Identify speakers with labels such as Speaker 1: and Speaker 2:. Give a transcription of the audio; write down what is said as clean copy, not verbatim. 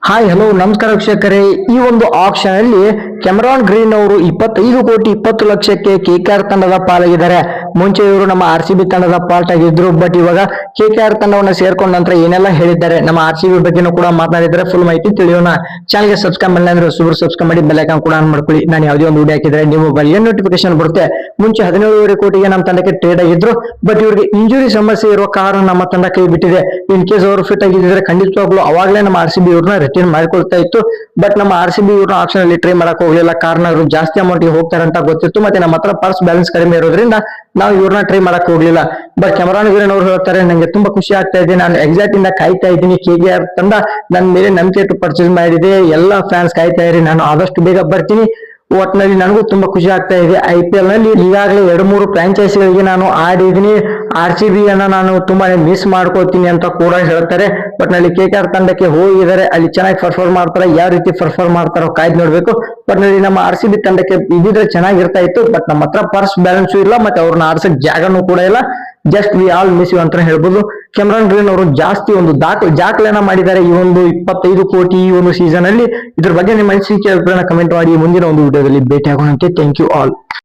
Speaker 1: Hi hello ನಮಸ್ಕಾರ ವೀಕ್ಷಕರೇ. ಈ ಒಂದು ಆಕ್ಷನ್ ಅಲ್ಲಿ ಕೆಮರಾನ್ ಗ್ರೀನ್ ಅವರು 25,20,20,00,000ಕ್ಕೆ ಕೆಕೆಆರ್ ತಂಡದ ಪಾಲಾಗಿದ್ದಾರೆ. ಮುಂಚೆ ಇವರು ನಮ್ಮ RCB ತಂಡದ ಪಾರ್ಟ್ ಆಗಿದ್ರು, ಬಟ್ ಇವಾಗ ಕೆಕೆಆರ್ ತಂಡವನ್ನ ಸೇರ್ಕೊಂಡ ನಂತರ ಏನೆಲ್ಲ ಹೇಳಿದ್ದಾರೆ, ನಮ್ಮ RCB ಬಗ್ಗೆನೂ ಕೂಡ ಮಾತನಾಡಿದ್ದಾರೆ. ಫುಲ್ ಮಾಹಿತಿ ತಿಳಿಯೋಣ. ಚಾನಲ್ಗೆ ಸಬ್ಸ್ಕ್ರೈಬ್ ಮಾಡಿಲ್ಲ ಅಂದ್ರೆ ಸಬ್ಸ್ಕ್ರೈಬ್ ಮಾಡಿ, ಬೆಲ್ ಐಕಾನ್ ಕೂಡ ಆನ್ ಮಾಡ್ಕೊಳ್ಳಿ. ನಾನು ಯಾವುದೇ ಒಂದು ವಿಡಿಯೋ ಹಾಕಿದ್ರೆ ನಿಮ್ಮ ಮೊಬೈಲ್ಗೆ ನೋಟಿಫಿಕೇಶನ್ ಬರುತ್ತೆ. ಮುಂಚೆ 17.5 ಕೋಟಿಗೆ ನಮ್ಮ ತಂಡಕ್ಕೆ ಟ್ರೇಡ್ ಆಗಿದ್ರು, ಬಟ್ ಇವರಿಗೆ ಇಂಜುರಿ ಸಮಸ್ಯೆ ಇರುವ ಕಾರಣ ನಮ್ಮ ತಂಡ ಕೈ ಬಿಟ್ಟಿದೆ. ಇನ್ ಕೇಸ್ ಅವರು ಫಿಟ್ ಆಗಿದ್ರೆ ಖಂಡಿತವಾಗ್ಲೂ ಅವಾಗಲೇ ನಮ್ಮ RCB ಇವ್ರನ್ನ ರಿಟರ್ನ್ ಮಾಡಿಕೊಳ್ತಾ ಇತ್ತು. ಬಟ್ ನಮ್ಮ RCB ಇವ್ರನ್ನ ಆಪ್ಷನ್ ಅಲ್ಲಿ ಟ್ರೈ ಮಾಡಕ್ ಹೋಗ್ಲಿಲ್ಲ, ಕಾರಣ ಇವರು ಜಾಸ್ತಿ ಅಮೌಂಟ್ ಗೆ ಹೋಗ್ತಾರೆ ಅಂತ ಗೊತ್ತಿತ್ತು. ಮತ್ತೆ ನಮ್ಮ ಹತ್ರ ಪರ್ಸ್ ಬ್ಯಾಲೆನ್ಸ್ ಕಡಿಮೆ ಇರೋದ್ರಿಂದ ನಾವು ಇವ್ರನ್ನ ಟ್ರೈ ಮಾಡಕ್ ಹೋಗ್ಲಿಲ್ಲ. ಬಟ್ ಕೆಮರಾನ್ ಗ್ರೀನ್ ಅವರು ಹೇಳ್ತಾರೆ, ನಂಗೆ ತುಂಬಾ ಖುಷಿ ಆಗ್ತಾ ಇದೆ, ನಾನು ಎಕ್ಸಾಕ್ಟ್ ಇಂದ ಕಾಯ್ತಾ ಇದ್ದೀನಿ. KKR ತಂಡ ನನ್ನ ಮೇಲೆ ನಂಬಿಕೆ ಇಟ್ಟು ಪರ್ಚೇಸ್ ಮಾಡಿದೆ. ಎಲ್ಲಾ ಫ್ಯಾನ್ಸ್ ಕಾಯ್ತಾ ಇರಿ, ನಾನು ಆದಷ್ಟು ಬೇಗ ಬರ್ತೀನಿ. ಒಟ್ಟಿನಲ್ಲಿ ನನಗೂ ತುಂಬಾ ಖುಷಿ ಆಗ್ತಾ ಇದೆ. IPL ನಲ್ಲಿ ಈಗಾಗಲೇ 2-3 ಫ್ರಾಂಚೈಸಿಗಳಿಗೆ ನಾನು ಆಡಿದ್ದೀನಿ. RCB ಅನ್ನ ನಾನು ತುಂಬಾ ಮಿಸ್ ಮಾಡ್ಕೋತೀನಿ ಅಂತ ಕೂಡ ಹೇಳ್ತಾರೆ. ಬಟ್ ನಲ್ಲಿ KKR ತಂಡಕ್ಕೆ ಹೋಗಿದ್ದಾರೆ, ಅಲ್ಲಿ ಚೆನ್ನಾಗಿ ಪರ್ಫಾರ್ಮ್ ಮಾಡ್ತಾರೆ. ಯಾವ ರೀತಿ ಪರ್ಫಾರ್ಮ್ ಮಾಡ್ತಾರೋ ಕಾಯ್ದು ನೋಡ್ಬೇಕು. ಬಟ್ ನಲ್ಲಿ ನಮ್ಮ RCB ತಂಡಕ್ಕೆ ಇದ್ದಿದ್ರೆ ಚೆನ್ನಾಗಿರ್ತಾ ಇತ್ತು, ಬಟ್ ನಮ್ಮ ಹತ್ರ ಪರ್ಸ್ ಬ್ಯಾಲೆನ್ಸ್ ಇಲ್ಲ, ಮತ್ತೆ ಅವ್ರನ್ನ ಆಡ್ಸಕ್ ಜಾಗನೂ ಕೂಡ ಇಲ್ಲ. Just we all miss you ಅಂತ ಹೇಳ್ಬೋದು. ಕೆಮರಾನ್ ಗ್ರೀನ್ ಅವರು ಜಾಸ್ತಿ ಒಂದು ದಾಖಲೆಯನ್ನ ಮಾಡಿದ್ದಾರೆ ಈ ಒಂದು 25 ಕೋಟಿ ಈ ಒಂದು ಸೀಸನ್ ಅಲ್ಲಿ. ಇದ್ರ ಬಗ್ಗೆ ನಿಮ್ಮ ಅನಿಸಿಕೆ ಕಮೆಂಟ್ ಮಾಡಿ. ಮುಂದಿನ ಒಂದು ವಿಡಿಯೋದಲ್ಲಿ ಭೇಟಿ ಆಗೋಣಂತೆ. Thank you all.